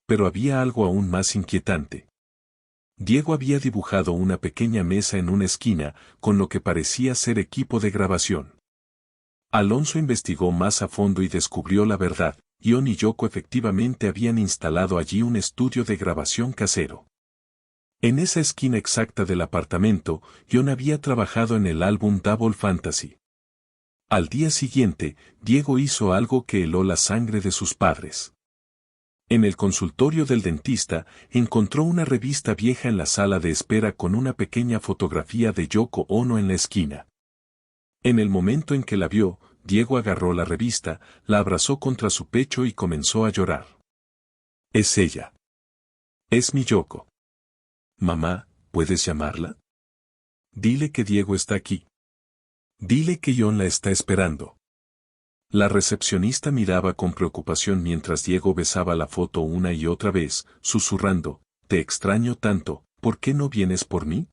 Pero había algo aún más inquietante. Diego había dibujado una pequeña mesa en una esquina, con lo que parecía ser equipo de grabación. Alonso investigó más a fondo y descubrió la verdad. John y Yoko efectivamente habían instalado allí un estudio de grabación casero. En esa esquina exacta del apartamento, John había trabajado en el álbum Double Fantasy. Al día siguiente, Diego hizo algo que heló la sangre de sus padres. En el consultorio del dentista, encontró una revista vieja en la sala de espera con una pequeña fotografía de Yoko Ono en la esquina. En el momento en que la vio, Diego agarró la revista, la abrazó contra su pecho y comenzó a llorar. Es ella. Es mi Yoko. Mamá, ¿puedes llamarla? Dile que Diego está aquí. Dile que John la está esperando. La recepcionista miraba con preocupación mientras Diego besaba la foto una y otra vez, susurrando, te extraño tanto, ¿por qué no vienes por mí?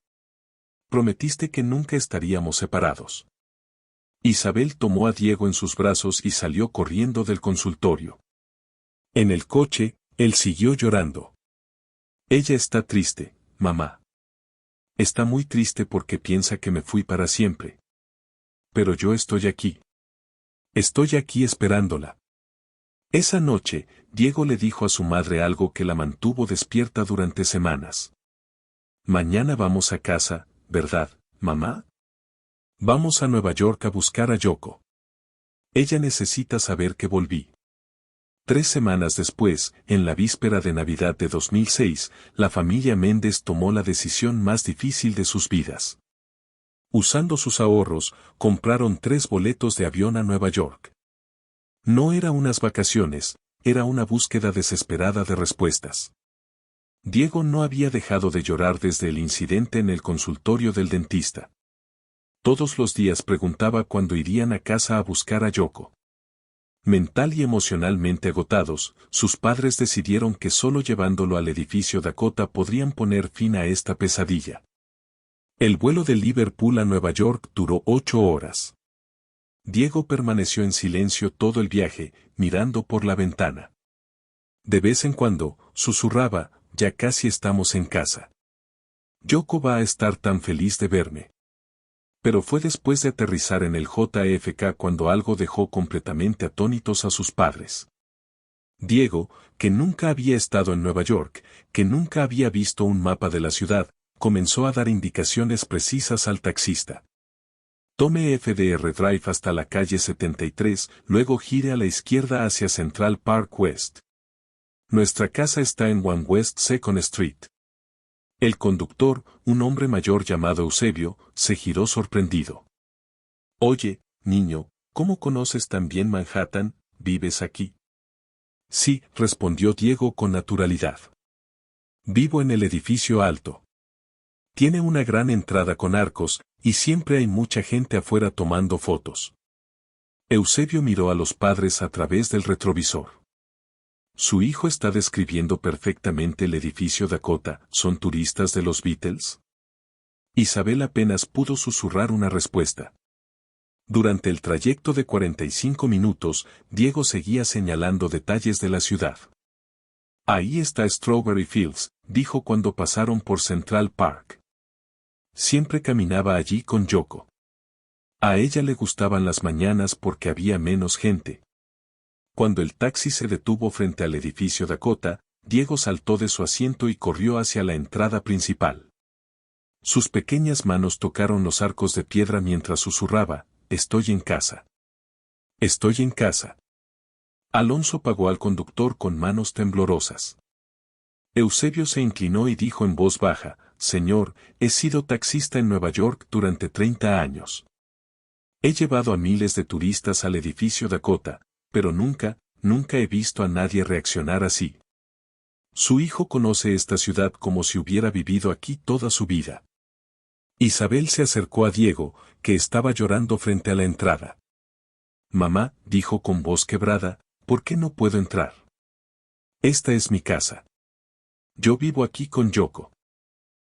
Prometiste que nunca estaríamos separados. Isabel tomó a Diego en sus brazos y salió corriendo del consultorio. En el coche, él siguió llorando. Ella está triste, mamá. Está muy triste porque piensa que me fui para siempre. Pero yo estoy aquí. Estoy aquí esperándola. Esa noche, Diego le dijo a su madre algo que la mantuvo despierta durante semanas. Mañana vamos a casa, ¿verdad, mamá? Vamos a Nueva York a buscar a Yoko. Ella necesita saber que volví. 3 semanas después, en la víspera de Navidad de 2006, la familia Méndez tomó la decisión más difícil de sus vidas. Usando sus ahorros, compraron 3 boletos de avión a Nueva York. No era unas vacaciones, era una búsqueda desesperada de respuestas. Diego no había dejado de llorar desde el incidente en el consultorio del dentista. Todos los días preguntaba cuándo irían a casa a buscar a Yoko. Mental y emocionalmente agotados, sus padres decidieron que solo llevándolo al edificio Dakota podrían poner fin a esta pesadilla. El vuelo de Liverpool a Nueva York duró 8 horas. Diego permaneció en silencio todo el viaje, mirando por la ventana. De vez en cuando, susurraba, ya casi estamos en casa. Yoko va a estar tan feliz de verme. Pero fue después de aterrizar en el JFK cuando algo dejó completamente atónitos a sus padres. Diego, que nunca había estado en Nueva York, que nunca había visto un mapa de la ciudad, comenzó a dar indicaciones precisas al taxista. Tome FDR Drive hasta la calle 73, luego gire a la izquierda hacia Central Park West. Nuestra casa está en One West 2nd Street. El conductor, un hombre mayor llamado Eusebio, se giró sorprendido. Oye, niño, ¿cómo conoces tan bien Manhattan? ¿Vives aquí? Sí, respondió Diego con naturalidad. Vivo en el edificio alto. Tiene una gran entrada con arcos, y siempre hay mucha gente afuera tomando fotos. Eusebio miró a los padres a través del retrovisor. Su hijo está describiendo perfectamente el edificio Dakota. ¿Son turistas de los Beatles? Isabel apenas pudo susurrar una respuesta. Durante el trayecto de 45 minutos, Diego seguía señalando detalles de la ciudad. Ahí está Strawberry Fields, dijo cuando pasaron por Central Park. Siempre caminaba allí con Yoko. A ella le gustaban las mañanas porque había menos gente. Cuando el taxi se detuvo frente al edificio Dakota, Diego saltó de su asiento y corrió hacia la entrada principal. Sus pequeñas manos tocaron los arcos de piedra mientras susurraba, «Estoy en casa. Estoy en casa». Alonso pagó al conductor con manos temblorosas. Eusebio se inclinó y dijo en voz baja, «Señor, he sido taxista en Nueva York durante 30 años. He llevado a miles de turistas al edificio Dakota, pero nunca he visto a nadie reaccionar así. Su hijo conoce esta ciudad como si hubiera vivido aquí toda su vida». Isabel se acercó a Diego, que estaba llorando frente a la entrada. «Mamá», dijo con voz quebrada, «¿por qué no puedo entrar? Esta es mi casa. Yo vivo aquí con Yoko».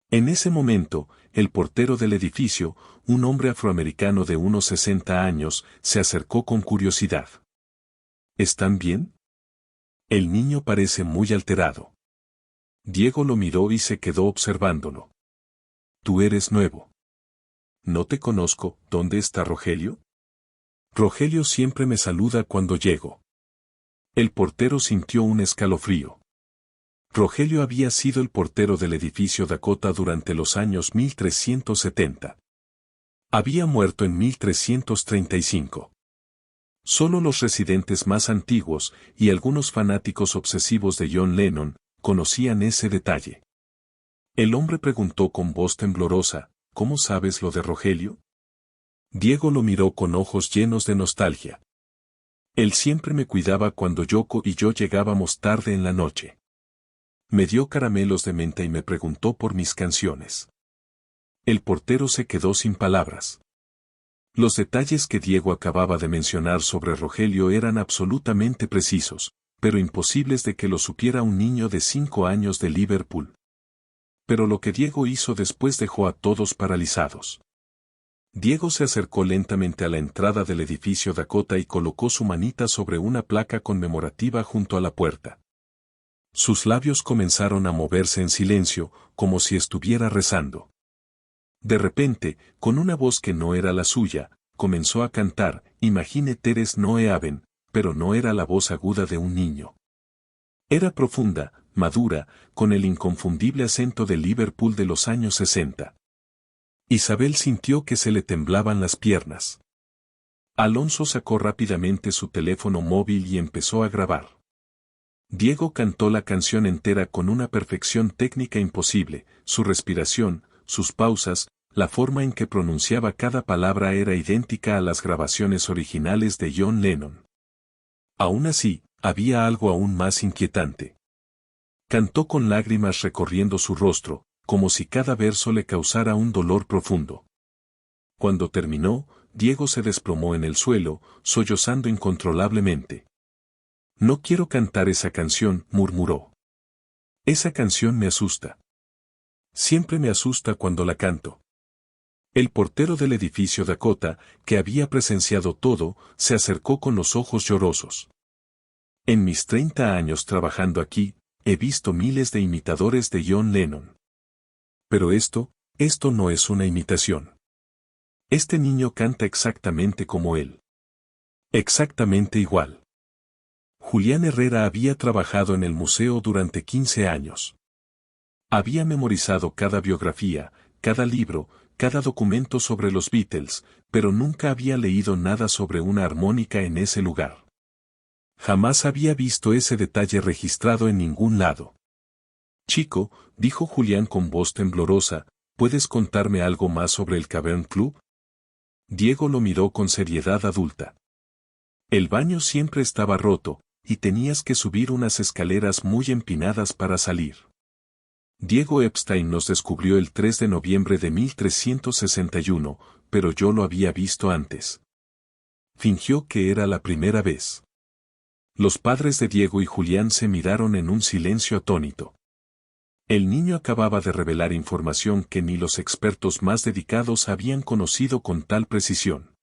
En ese momento, el portero del edificio, un hombre afroamericano de unos 60 años, se acercó con curiosidad. «¿Están bien?». El niño parece muy alterado. Diego lo miró y se quedó observándolo. Tú eres nuevo. No te conozco, ¿dónde está Rogelio? Rogelio siempre me saluda cuando llego. El portero sintió un escalofrío. Rogelio había sido el portero del edificio Dakota durante los años 1370. Había muerto en 1335. Solo los residentes más antiguos y algunos fanáticos obsesivos de John Lennon conocían ese detalle. El hombre preguntó con voz temblorosa, ¿cómo sabes lo de Rogelio? Diego lo miró con ojos llenos de nostalgia. Él siempre me cuidaba cuando Yoko y yo llegábamos tarde en la noche. Me dio caramelos de menta y me preguntó por mis canciones. El portero se quedó sin palabras. Los detalles que Diego acababa de mencionar sobre Rogelio eran absolutamente precisos, pero imposibles de que lo supiera un niño de 5 años de Liverpool. Pero lo que Diego hizo después dejó a todos paralizados. Diego se acercó lentamente a la entrada del edificio Dakota y colocó su manita sobre una placa conmemorativa junto a la puerta. Sus labios comenzaron a moverse en silencio, como si estuviera rezando. De repente, con una voz que no era la suya, comenzó a cantar, Imagine Teres Noe Haven, pero no era la voz aguda de un niño. Era profunda, madura, con el inconfundible acento de Liverpool de los años 60. Isabel sintió que se le temblaban las piernas. Alonso sacó rápidamente su teléfono móvil y empezó a grabar. Diego cantó la canción entera con una perfección técnica imposible, su respiración, sus pausas, la forma en que pronunciaba cada palabra era idéntica a las grabaciones originales de John Lennon. Aún así, había algo aún más inquietante. Cantó con lágrimas recorriendo su rostro, como si cada verso le causara un dolor profundo. Cuando terminó, Diego se desplomó en el suelo, sollozando incontrolablemente. No quiero cantar esa canción, murmuró. Esa canción me asusta. Siempre me asusta cuando la canto. El portero del edificio Dakota, que había presenciado todo, se acercó con los ojos llorosos. En mis 30 años trabajando aquí, he visto miles de imitadores de John Lennon. Pero esto no es una imitación. Este niño canta exactamente como él. Exactamente igual. Julián Herrera había trabajado en el museo durante 15 años. Había memorizado cada biografía, cada libro, cada documento sobre los Beatles, pero nunca había leído nada sobre una armónica en ese lugar. Jamás había visto ese detalle registrado en ningún lado. Chico, dijo Julián con voz temblorosa, ¿puedes contarme algo más sobre el Cavern Club? Diego lo miró con seriedad adulta. El baño siempre estaba roto, y tenías que subir unas escaleras muy empinadas para salir. Diego Epstein nos descubrió el 3 de noviembre de 1361, pero yo lo había visto antes. Fingió que era la primera vez. Los padres de Diego y Julián se miraron en un silencio atónito. El niño acababa de revelar información que ni los expertos más dedicados habían conocido con tal precisión.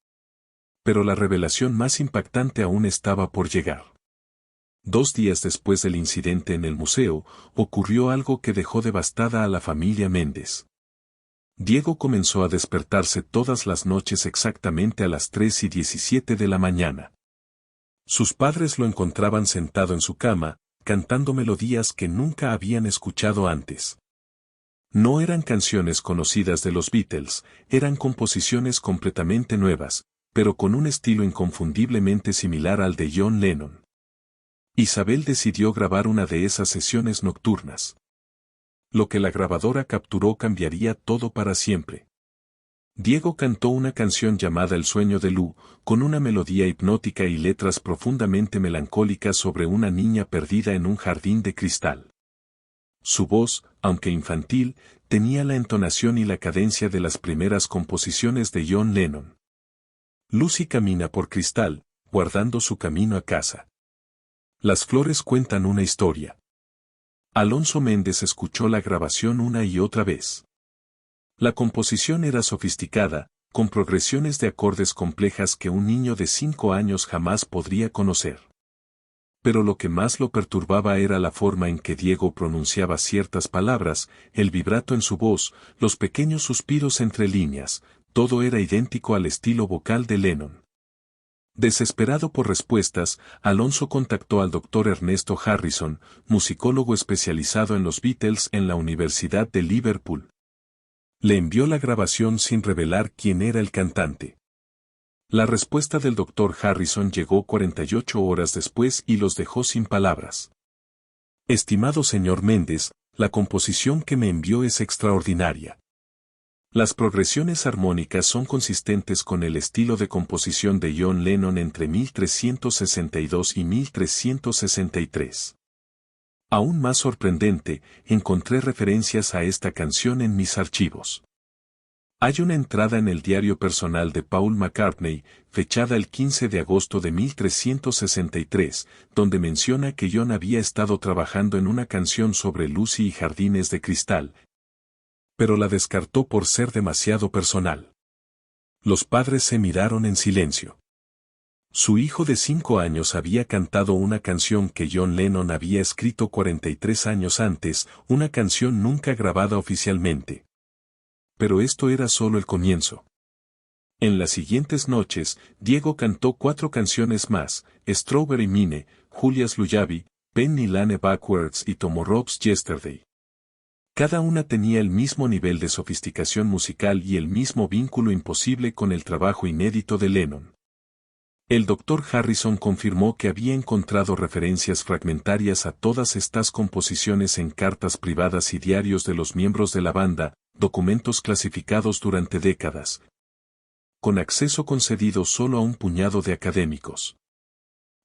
Pero la revelación más impactante aún estaba por llegar. 2 días después del incidente en el museo, ocurrió algo que dejó devastada a la familia Méndez. Diego comenzó a despertarse todas las noches exactamente a las 3:17 de la mañana. Sus padres lo encontraban sentado en su cama, cantando melodías que nunca habían escuchado antes. No eran canciones conocidas de los Beatles, eran composiciones completamente nuevas, pero con un estilo inconfundiblemente similar al de John Lennon. Isabel decidió grabar una de esas sesiones nocturnas. Lo que la grabadora capturó cambiaría todo para siempre. Diego cantó una canción llamada El sueño de Lou, con una melodía hipnótica y letras profundamente melancólicas sobre una niña perdida en un jardín de cristal. Su voz, aunque infantil, tenía la entonación y la cadencia de las primeras composiciones de John Lennon. Lucy camina por cristal, guardando su camino a casa. Las flores cuentan una historia. Alonso Méndez escuchó la grabación una y otra vez. La composición era sofisticada, con progresiones de acordes complejas que un niño de 5 años jamás podría conocer. Pero lo que más lo perturbaba era la forma en que Diego pronunciaba ciertas palabras, el vibrato en su voz, los pequeños suspiros entre líneas, todo era idéntico al estilo vocal de Lennon. Desesperado por respuestas, Alonso contactó al Dr. Ernesto Harrison, musicólogo especializado en los Beatles en la Universidad de Liverpool. Le envió la grabación sin revelar quién era el cantante. La respuesta del Dr. Harrison llegó 48 horas después y los dejó sin palabras. Estimado señor Méndez, la composición que me envió es extraordinaria. Las progresiones armónicas son consistentes con el estilo de composición de John Lennon entre 1362 y 1363. Aún más sorprendente, encontré referencias a esta canción en mis archivos. Hay una entrada en el diario personal de Paul McCartney, fechada el 15 de agosto de 1363, donde menciona que John había estado trabajando en una canción sobre Lucy y jardines de cristal, pero la descartó por ser demasiado personal. Los padres se miraron en silencio. Su hijo de 5 años había cantado una canción que John Lennon había escrito 43 años antes, una canción nunca grabada oficialmente. Pero esto era solo el comienzo. En las siguientes noches, Diego cantó 4 canciones más, Strawberry Mine, Julia's Lullaby, Penny Lane Backwards y Tomorrow's Yesterday. Cada una tenía el mismo nivel de sofisticación musical y el mismo vínculo imposible con el trabajo inédito de Lennon. El Dr. Harrison confirmó que había encontrado referencias fragmentarias a todas estas composiciones en cartas privadas y diarios de los miembros de la banda, documentos clasificados durante décadas, con acceso concedido solo a un puñado de académicos.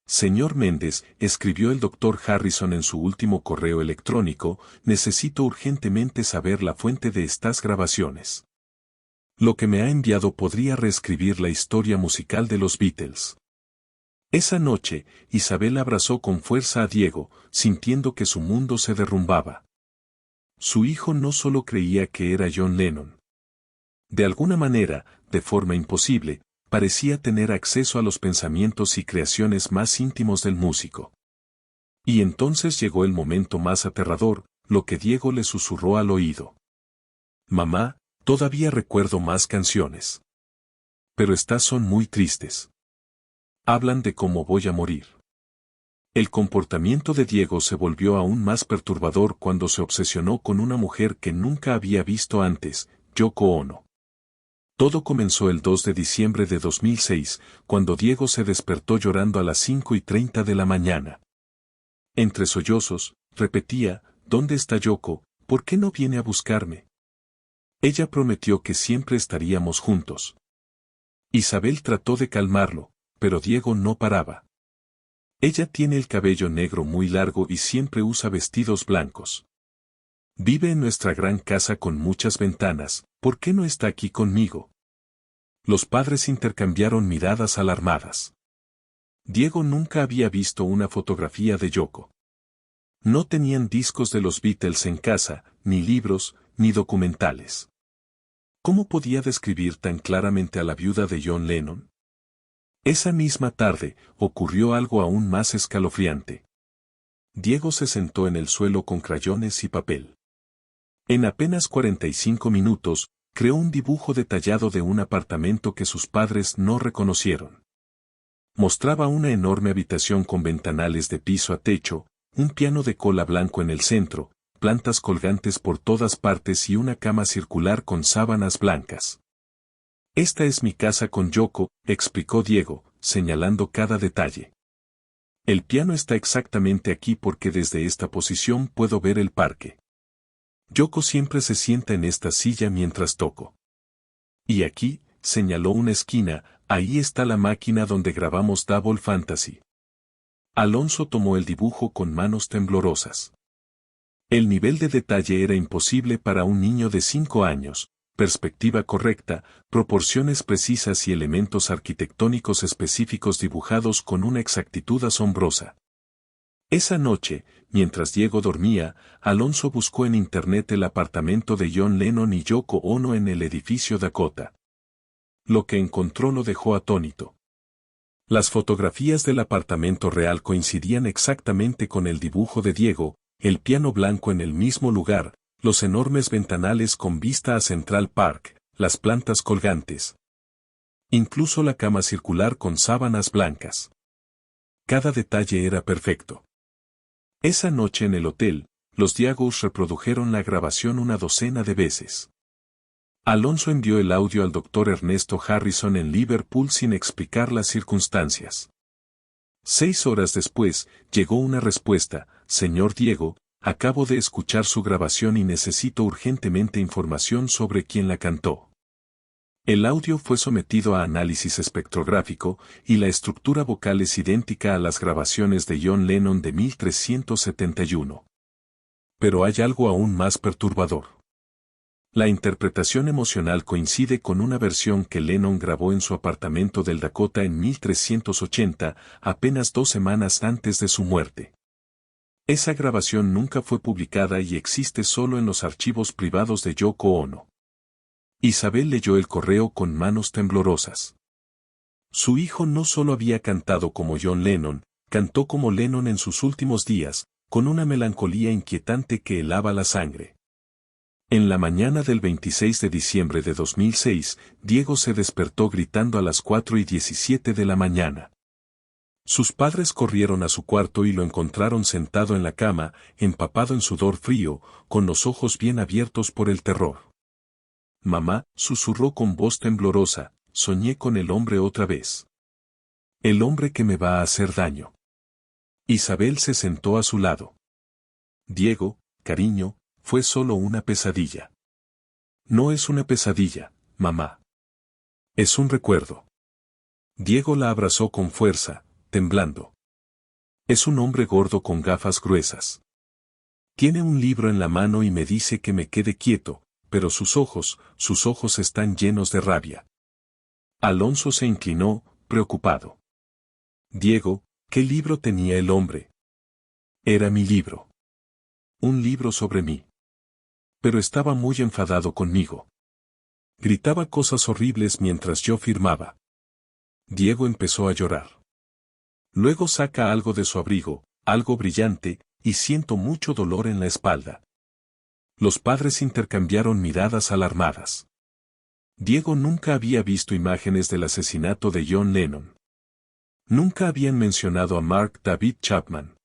Señor Méndez, escribió el Dr. Harrison en su último correo electrónico, necesito urgentemente saber la fuente de estas grabaciones. Lo que me ha enviado podría reescribir la historia musical de los Beatles. Esa noche, Isabel abrazó con fuerza a Diego, sintiendo que su mundo se derrumbaba. Su hijo no solo creía que era John Lennon. De alguna manera, de forma imposible, parecía tener acceso a los pensamientos y creaciones más íntimos del músico. Y entonces llegó el momento más aterrador, lo que Diego le susurró al oído. Mamá, todavía recuerdo más canciones. Pero estas son muy tristes. Hablan de cómo voy a morir. El comportamiento de Diego se volvió aún más perturbador cuando se obsesionó con una mujer que nunca había visto antes, Yoko Ono. Todo comenzó el 2 de diciembre de 2006, cuando Diego se despertó llorando a las 5:30 de la mañana. Entre sollozos, repetía, ¿dónde está Yoko? ¿Por qué no viene a buscarme? Ella prometió que siempre estaríamos juntos. Isabel trató de calmarlo, pero Diego no paraba. Ella tiene el cabello negro muy largo y siempre usa vestidos blancos. Vive en nuestra gran casa con muchas ventanas, ¿por qué no está aquí conmigo? Los padres intercambiaron miradas alarmadas. Diego nunca había visto una fotografía de Yoko. No tenían discos de los Beatles en casa, ni libros, ni documentales. ¿Cómo podía describir tan claramente a la viuda de John Lennon? Esa misma tarde, ocurrió algo aún más escalofriante. Diego se sentó en el suelo con crayones y papel. En apenas 45 minutos, creó un dibujo detallado de un apartamento que sus padres no reconocieron. Mostraba una enorme habitación con ventanales de piso a techo, un piano de cola blanco en el centro, plantas colgantes por todas partes y una cama circular con sábanas blancas. Esta es mi casa con Yoko, explicó Diego, señalando cada detalle. El piano está exactamente aquí porque desde esta posición puedo ver el parque. Yoko siempre se sienta en esta silla mientras toco. Y aquí, señaló una esquina, ahí está la máquina donde grabamos Double Fantasy. Alonso tomó el dibujo con manos temblorosas. El nivel de detalle era imposible para un niño de 5 años, perspectiva correcta, proporciones precisas y elementos arquitectónicos específicos dibujados con una exactitud asombrosa. Esa noche, mientras Diego dormía, Alonso buscó en internet el apartamento de John Lennon y Yoko Ono en el edificio Dakota. Lo que encontró lo dejó atónito. Las fotografías del apartamento real coincidían exactamente con el dibujo de Diego, el piano blanco en el mismo lugar, los enormes ventanales con vista a Central Park, las plantas colgantes. Incluso la cama circular con sábanas blancas. Cada detalle era perfecto. Esa noche en el hotel, los Diegos reprodujeron la grabación una docena de veces. Alonso envió el audio al doctor Ernesto Harrison en Liverpool sin explicar las circunstancias. 6 horas después, llegó una respuesta: señor Diego, acabo de escuchar su grabación y necesito urgentemente información sobre quién la cantó. El audio fue sometido a análisis espectrográfico, y la estructura vocal es idéntica a las grabaciones de John Lennon de 1371. Pero hay algo aún más perturbador. La interpretación emocional coincide con una versión que Lennon grabó en su apartamento del Dakota en 1380, apenas 2 semanas antes de su muerte. Esa grabación nunca fue publicada y existe solo en los archivos privados de Yoko Ono. Isabel leyó el correo con manos temblorosas. Su hijo no solo había cantado como John Lennon, cantó como Lennon en sus últimos días, con una melancolía inquietante que helaba la sangre. En la mañana del 26 de diciembre de 2006, Diego se despertó gritando a las 4:17 de la mañana. Sus padres corrieron a su cuarto y lo encontraron sentado en la cama, empapado en sudor frío, con los ojos bien abiertos por el terror. Mamá, susurró con voz temblorosa, soñé con el hombre otra vez. El hombre que me va a hacer daño. Isabel se sentó a su lado. Diego, cariño, fue solo una pesadilla. No es una pesadilla, mamá. Es un recuerdo. Diego la abrazó con fuerza, temblando. Es un hombre gordo con gafas gruesas. Tiene un libro en la mano y me dice que me quede quieto, pero sus ojos están llenos de rabia. Alonso se inclinó, preocupado. Diego, ¿qué libro tenía el hombre? Era mi libro. Un libro sobre mí. Pero estaba muy enfadado conmigo. Gritaba cosas horribles mientras yo firmaba. Diego empezó a llorar. Luego saca algo de su abrigo, algo brillante, y siento mucho dolor en la espalda. Los padres intercambiaron miradas alarmadas. Diego nunca había visto imágenes del asesinato de John Lennon. Nunca habían mencionado a Mark David Chapman.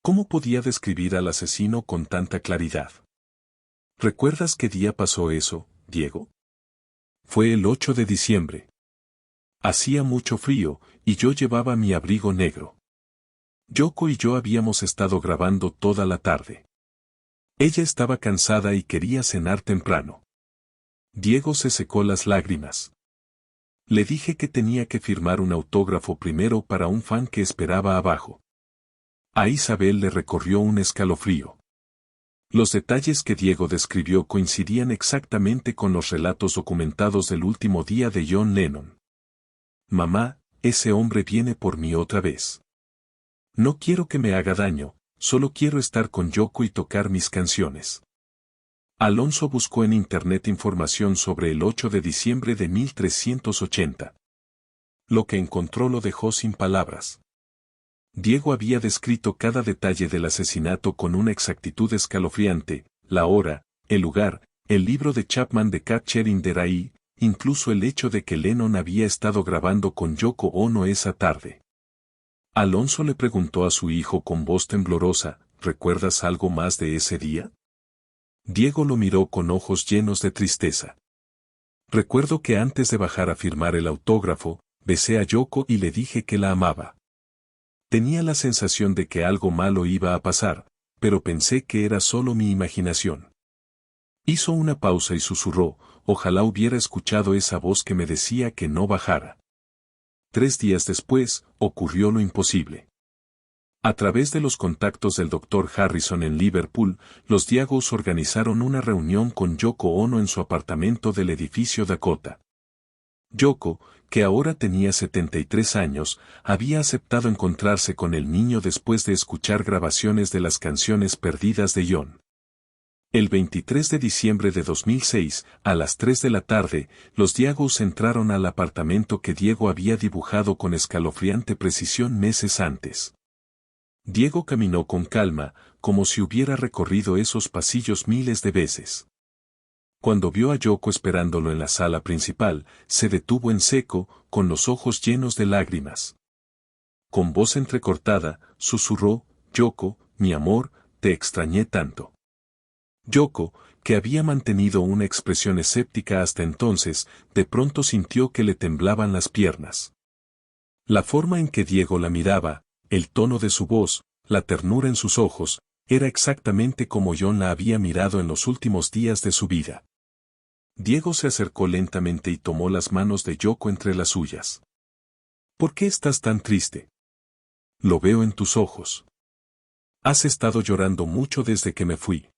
¿Cómo podía describir al asesino con tanta claridad? ¿Recuerdas qué día pasó eso, Diego? Fue el 8 de diciembre. Hacía mucho frío, y yo llevaba mi abrigo negro. Yoko y yo habíamos estado grabando toda la tarde. Ella estaba cansada y quería cenar temprano. Diego se secó las lágrimas. Le dije que tenía que firmar un autógrafo primero para un fan que esperaba abajo. A Isabel le recorrió un escalofrío. Los detalles que Diego describió coincidían exactamente con los relatos documentados del último día de John Lennon. Mamá, ese hombre viene por mí otra vez. No quiero que me haga daño, solo quiero estar con Yoko y tocar mis canciones. Alonso buscó en internet información sobre el 8 de diciembre de 1380. Lo que encontró lo dejó sin palabras. Diego había descrito cada detalle del asesinato con una exactitud escalofriante: la hora, el lugar, el libro de Chapman de Catcher in the Rye, incluso el hecho de que Lennon había estado grabando con Yoko Ono esa tarde. Alonso le preguntó a su hijo con voz temblorosa: ¿recuerdas algo más de ese día? Diego lo miró con ojos llenos de tristeza. Recuerdo que antes de bajar a firmar el autógrafo, besé a Yoko y le dije que la amaba. Tenía la sensación de que algo malo iba a pasar, pero pensé que era solo mi imaginación. Hizo una pausa y susurró: ojalá hubiera escuchado esa voz que me decía que no bajara. 3 días después, ocurrió lo imposible. A través de los contactos del Dr. Harrison en Liverpool, los Diegos organizaron una reunión con Yoko Ono en su apartamento del edificio Dakota. Yoko, que ahora tenía 73 años, había aceptado encontrarse con el niño después de escuchar grabaciones de las canciones perdidas de John. El 23 de diciembre de 2006, a las 3 de la tarde, los Diegos entraron al apartamento que Diego había dibujado con escalofriante precisión meses antes. Diego caminó con calma, como si hubiera recorrido esos pasillos miles de veces. Cuando vio a Yoko esperándolo en la sala principal, se detuvo en seco, con los ojos llenos de lágrimas. Con voz entrecortada, susurró: «Yoko, mi amor, te extrañé tanto». Yoko, que había mantenido una expresión escéptica hasta entonces, de pronto sintió que le temblaban las piernas. La forma en que Diego la miraba, el tono de su voz, la ternura en sus ojos, era exactamente como John la había mirado en los últimos días de su vida. Diego se acercó lentamente y tomó las manos de Yoko entre las suyas. «¿Por qué estás tan triste? Lo veo en tus ojos. Has estado llorando mucho desde que me fui».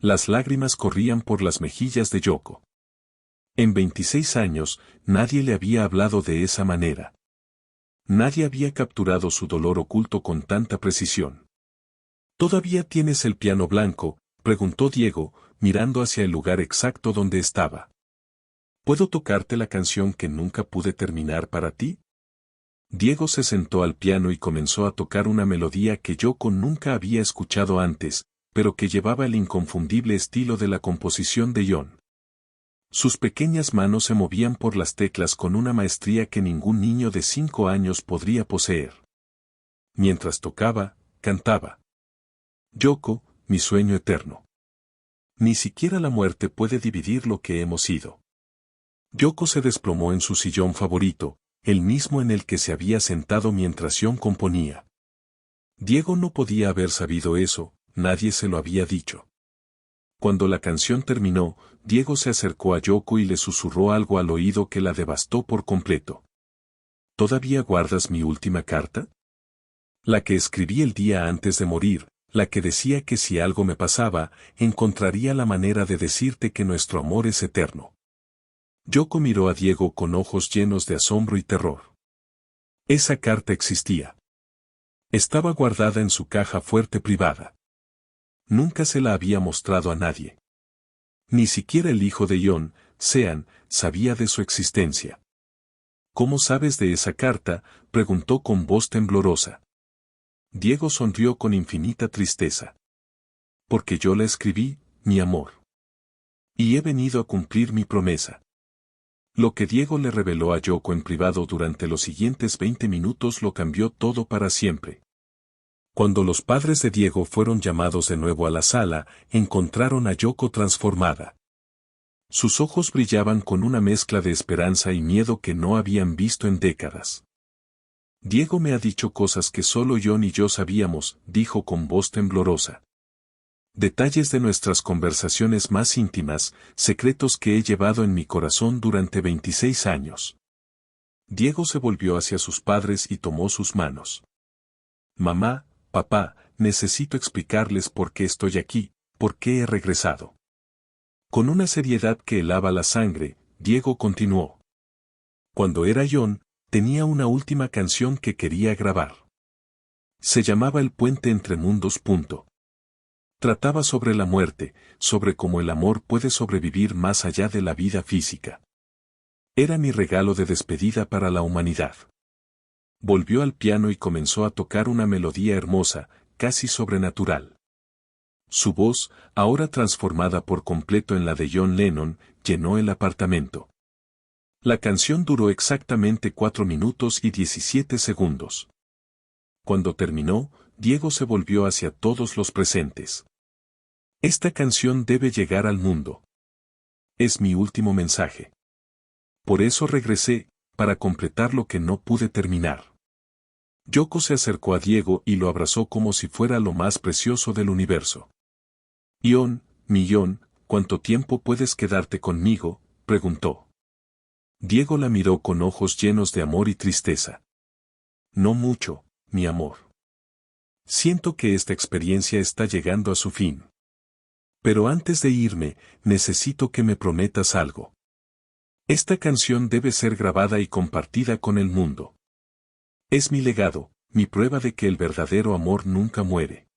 Las lágrimas corrían por las mejillas de Yoko. En 26 años, nadie le había hablado de esa manera. Nadie había capturado su dolor oculto con tanta precisión. «¿Todavía tienes el piano blanco?», preguntó Diego, mirando hacia el lugar exacto donde estaba. «¿Puedo tocarte la canción que nunca pude terminar para ti?». Diego se sentó al piano y comenzó a tocar una melodía que Yoko nunca había escuchado antes, pero que llevaba el inconfundible estilo de la composición de John. Sus pequeñas manos se movían por las teclas con una maestría que ningún niño de 5 años podría poseer. Mientras tocaba, cantaba: «Yoko, mi sueño eterno. Ni siquiera la muerte puede dividir lo que hemos sido». Yoko se desplomó en su sillón favorito, el mismo en el que se había sentado mientras John componía. Diego no podía haber sabido eso, nadie se lo había dicho. Cuando la canción terminó, Diego se acercó a Yoko y le susurró algo al oído que la devastó por completo. «¿Todavía guardas mi última carta? La que escribí el día antes de morir, la que decía que si algo me pasaba, encontraría la manera de decirte que nuestro amor es eterno». Yoko miró a Diego con ojos llenos de asombro y terror. Esa carta existía. Estaba guardada en su caja fuerte privada. Nunca se la había mostrado a nadie. Ni siquiera el hijo de John, Sean, sabía de su existencia. «¿Cómo sabes de esa carta?», preguntó con voz temblorosa. Diego sonrió con infinita tristeza. «Porque yo la escribí, mi amor. Y he venido a cumplir mi promesa». Lo que Diego le reveló a Yoko en privado durante los siguientes 20 minutos lo cambió todo para siempre. Cuando los padres de Diego fueron llamados de nuevo a la sala, encontraron a Yoko transformada. Sus ojos brillaban con una mezcla de esperanza y miedo que no habían visto en décadas. «Diego me ha dicho cosas que solo John y yo sabíamos», dijo con voz temblorosa. «Detalles de nuestras conversaciones más íntimas, secretos que he llevado en mi corazón durante 26 años». Diego se volvió hacia sus padres y tomó sus manos. «Mamá, papá, necesito explicarles por qué estoy aquí, por qué he regresado». Con una seriedad que helaba la sangre, Diego continuó. «Cuando era John, tenía una última canción que quería grabar. Se llamaba El puente entre mundos. Trataba sobre la muerte, sobre cómo el amor puede sobrevivir más allá de la vida física. Era mi regalo de despedida para la humanidad». Volvió al piano y comenzó a tocar una melodía hermosa, casi sobrenatural. Su voz, ahora transformada por completo en la de John Lennon, llenó el apartamento. La canción duró exactamente 4 minutos y 17 segundos. Cuando terminó, Diego se volvió hacia todos los presentes. «Esta canción debe llegar al mundo. Es mi último mensaje. Por eso regresé, para completar lo que no pude terminar». Yoko se acercó a Diego y lo abrazó como si fuera lo más precioso del universo. «John, mi John, ¿cuánto tiempo puedes quedarte conmigo?», preguntó. Diego la miró con ojos llenos de amor y tristeza. «No mucho, mi amor. Siento que esta experiencia está llegando a su fin. Pero antes de irme, necesito que me prometas algo. Esta canción debe ser grabada y compartida con el mundo. Es mi legado, mi prueba de que el verdadero amor nunca muere».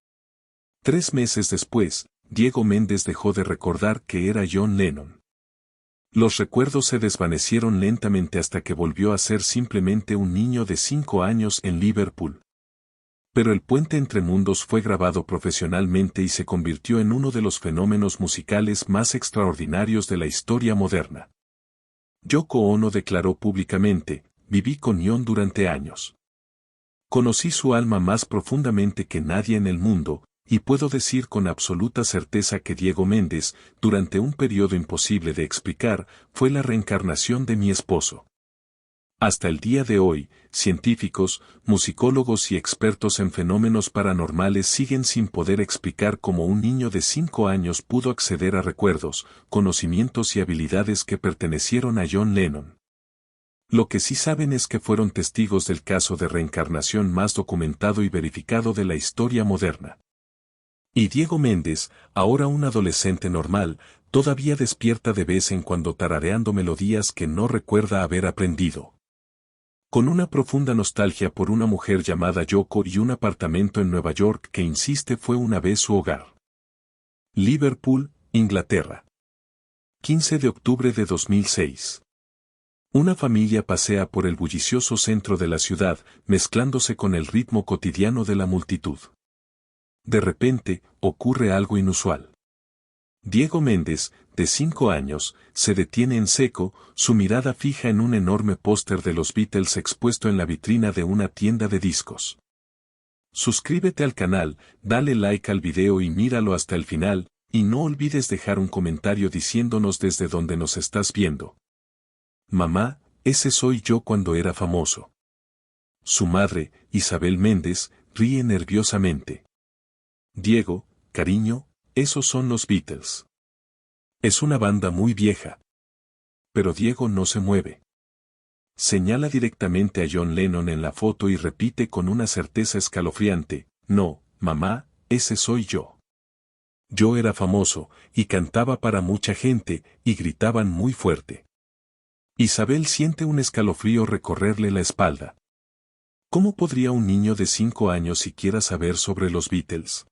3 meses después, Diego Méndez dejó de recordar que era John Lennon. Los recuerdos se desvanecieron lentamente hasta que volvió a ser simplemente un niño de 5 años en Liverpool. Pero El puente entre mundos fue grabado profesionalmente y se convirtió en uno de los fenómenos musicales más extraordinarios de la historia moderna. Yoko Ono declaró públicamente: viví con John durante años. Conocí su alma más profundamente que nadie en el mundo, y puedo decir con absoluta certeza que Diego Méndez, durante un periodo imposible de explicar, fue la reencarnación de mi esposo. Hasta el día de hoy, científicos, musicólogos y expertos en fenómenos paranormales siguen sin poder explicar cómo un niño de 5 años pudo acceder a recuerdos, conocimientos y habilidades que pertenecieron a John Lennon. Lo que sí saben es que fueron testigos del caso de reencarnación más documentado y verificado de la historia moderna. Y Diego Méndez, ahora un adolescente normal, todavía despierta de vez en cuando tarareando melodías que no recuerda haber aprendido. Con una profunda nostalgia por una mujer llamada Yoko y un apartamento en Nueva York que insiste fue una vez su hogar. Liverpool, Inglaterra. 15 de octubre de 2006. Una familia pasea por el bullicioso centro de la ciudad, mezclándose con el ritmo cotidiano de la multitud. De repente, ocurre algo inusual. Diego Méndez, de 5 años, se detiene en seco, su mirada fija en un enorme póster de los Beatles expuesto en la vitrina de una tienda de discos. Suscríbete al canal, dale like al video y míralo hasta el final, y no olvides dejar un comentario diciéndonos desde dónde nos estás viendo. Mamá, ese soy yo cuando era famoso. Su madre, Isabel Méndez, ríe nerviosamente. Diego, cariño, esos son los Beatles. Es una banda muy vieja. Pero Diego no se mueve. Señala directamente a John Lennon en la foto y repite con una certeza escalofriante: no, mamá, ese soy yo. Yo era famoso, y cantaba para mucha gente, y gritaban muy fuerte. Isabel siente un escalofrío recorrerle la espalda. ¿Cómo podría un niño de 5 años siquiera saber sobre los Beatles?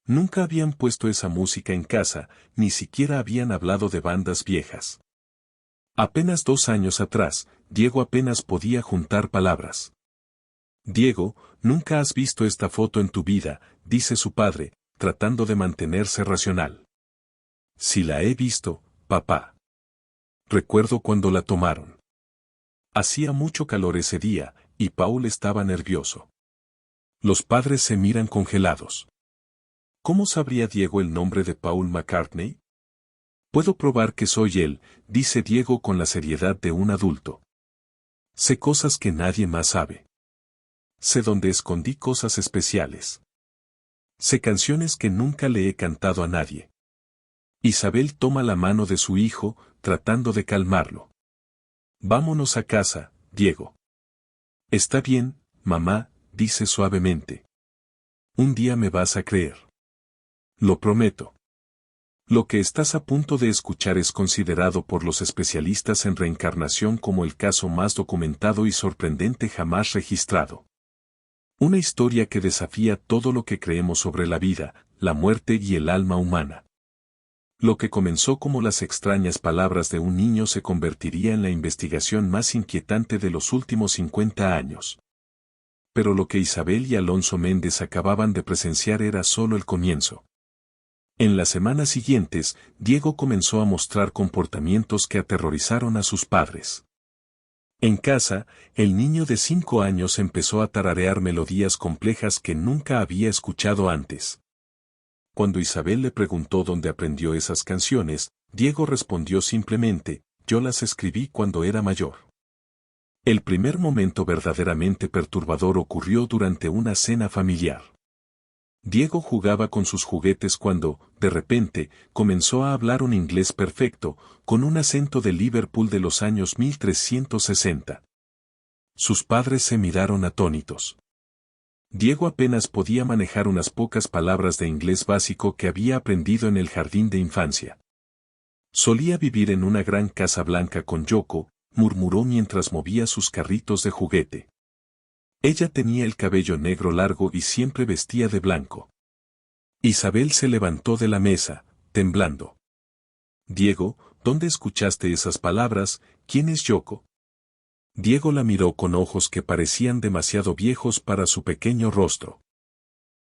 Nunca habían puesto esa música en casa, ni siquiera habían hablado de bandas viejas. Apenas 2 años atrás, Diego apenas podía juntar palabras. Diego, nunca has visto esta foto en tu vida, dice su padre, tratando de mantenerse racional. Sí la he visto, papá. Recuerdo cuando la tomaron. Hacía mucho calor ese día, y Paul estaba nervioso. Los padres se miran congelados. ¿Cómo sabría Diego el nombre de Paul McCartney? Puedo probar que soy él, dice Diego con la seriedad de un adulto. Sé cosas que nadie más sabe. Sé dónde escondí cosas especiales. Sé canciones que nunca le he cantado a nadie. Isabel toma la mano de su hijo, tratando de calmarlo. Vámonos a casa, Diego. Está bien, mamá, dice suavemente. Un día me vas a creer. Lo prometo. Lo que estás a punto de escuchar es considerado por los especialistas en reencarnación como el caso más documentado y sorprendente jamás registrado. Una historia que desafía todo lo que creemos sobre la vida, la muerte y el alma humana. Lo que comenzó como las extrañas palabras de un niño se convertiría en la investigación más inquietante de los últimos 50 años. Pero lo que Isabel y Alonso Méndez acababan de presenciar era solo el comienzo. En las semanas siguientes, Diego comenzó a mostrar comportamientos que aterrorizaron a sus padres. En casa, el niño de 5 años empezó a tararear melodías complejas que nunca había escuchado antes. Cuando Isabel le preguntó dónde aprendió esas canciones, Diego respondió simplemente: yo las escribí cuando era mayor. El primer momento verdaderamente perturbador ocurrió durante una cena familiar. Diego jugaba con sus juguetes cuando, de repente, comenzó a hablar un inglés perfecto, con un acento de Liverpool de los años 1360. Sus padres se miraron atónitos. Diego apenas podía manejar unas pocas palabras de inglés básico que había aprendido en el jardín de infancia. Solía vivir en una gran casa blanca con Yoko, murmuró mientras movía sus carritos de juguete. Ella tenía el cabello negro largo y siempre vestía de blanco. Isabel se levantó de la mesa, temblando. Diego, ¿dónde escuchaste esas palabras? ¿Quién es Yoko? Diego la miró con ojos que parecían demasiado viejos para su pequeño rostro.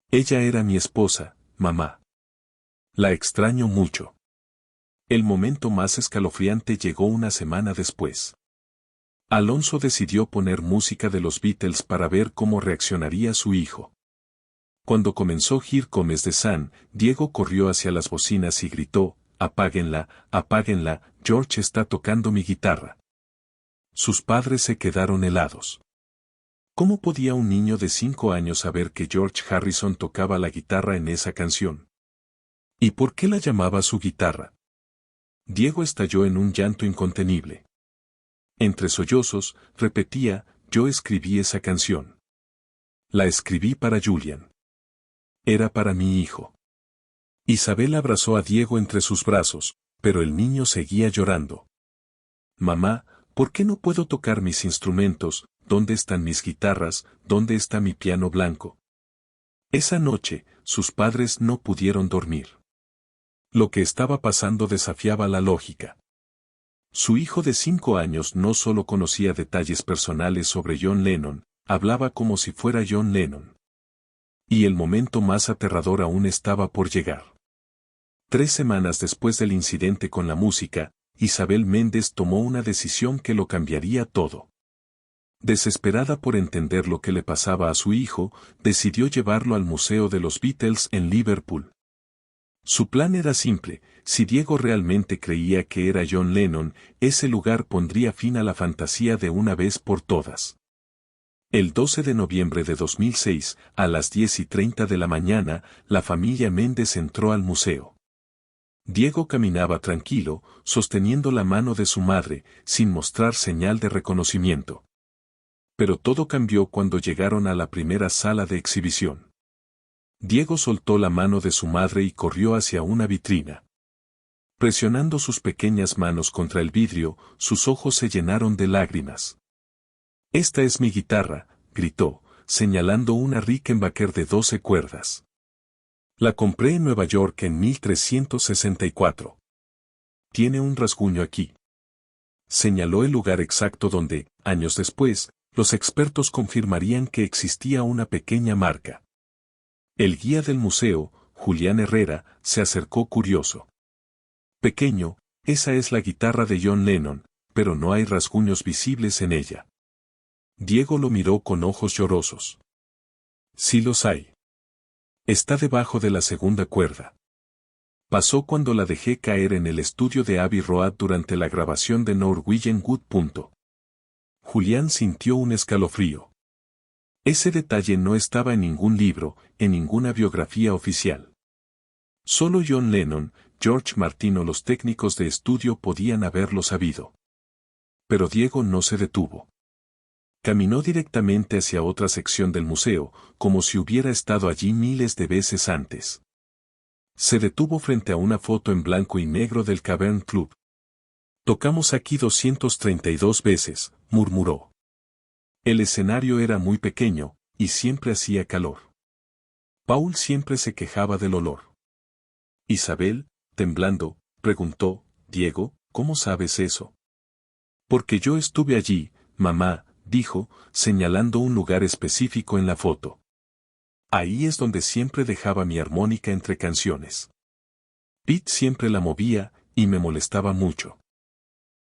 Ella era mi esposa, mamá. La extraño mucho. El momento más escalofriante llegó una semana después. Alonso decidió poner música de los Beatles para ver cómo reaccionaría su hijo. Cuando comenzó Here Comes the Sun, Diego corrió hacia las bocinas y gritó, «Apáguenla, apáguenla, George está tocando mi guitarra». Sus padres se quedaron helados. ¿Cómo podía un niño de 5 años saber que George Harrison tocaba la guitarra en esa canción? ¿Y por qué la llamaba su guitarra? Diego estalló en un llanto incontenible. Entre sollozos, repetía, «Yo escribí esa canción. La escribí para Julian. Era para mi hijo». Isabel abrazó a Diego entre sus brazos, pero el niño seguía llorando. «Mamá, ¿por qué no puedo tocar mis instrumentos? ¿Dónde están mis guitarras? ¿Dónde está mi piano blanco?» Esa noche, sus padres no pudieron dormir. Lo que estaba pasando desafiaba la lógica. Su hijo de 5 años no solo conocía detalles personales sobre John Lennon, hablaba como si fuera John Lennon. Y el momento más aterrador aún estaba por llegar. 3 semanas después del incidente con la música, Isabel Méndez tomó una decisión que lo cambiaría todo. Desesperada por entender lo que le pasaba a su hijo, decidió llevarlo al Museo de los Beatles en Liverpool. Su plan era simple: si Diego realmente creía que era John Lennon, ese lugar pondría fin a la fantasía de una vez por todas. El 12 de noviembre de 2006, a las 10:30 de la mañana, la familia Méndez entró al museo. Diego caminaba tranquilo, sosteniendo la mano de su madre, sin mostrar señal de reconocimiento. Pero todo cambió cuando llegaron a la primera sala de exhibición. Diego soltó la mano de su madre y corrió hacia una vitrina. Presionando sus pequeñas manos contra el vidrio, sus ojos se llenaron de lágrimas. «Esta es mi guitarra», gritó, señalando una Rickenbacker de 12 cuerdas. «La compré en Nueva York en 1364. Tiene un rasguño aquí». Señaló el lugar exacto donde, años después, los expertos confirmarían que existía una pequeña marca. El guía del museo, Julián Herrera, se acercó curioso. «Pequeño, esa es la guitarra de John Lennon, pero no hay rasguños visibles en ella». Diego lo miró con ojos llorosos. «Sí los hay. Está debajo de la segunda cuerda. Pasó cuando la dejé caer en el estudio de Abbey Road durante la grabación de Norwegian Wood. Julián sintió un escalofrío. Ese detalle no estaba en ningún libro, en ninguna biografía oficial. Solo John Lennon, George Martin o los técnicos de estudio podían haberlo sabido. Pero Diego no se detuvo. Caminó directamente hacia otra sección del museo, como si hubiera estado allí miles de veces antes. Se detuvo frente a una foto en blanco y negro del Cavern Club. «Tocamos aquí 232 veces», murmuró. El escenario era muy pequeño, y siempre hacía calor. Paul siempre se quejaba del olor. Isabel, temblando, preguntó, «Diego, ¿cómo sabes eso?» «Porque yo estuve allí, mamá», dijo, señalando un lugar específico en la foto. «Ahí es donde siempre dejaba mi armónica entre canciones. Pete siempre la movía, y me molestaba mucho».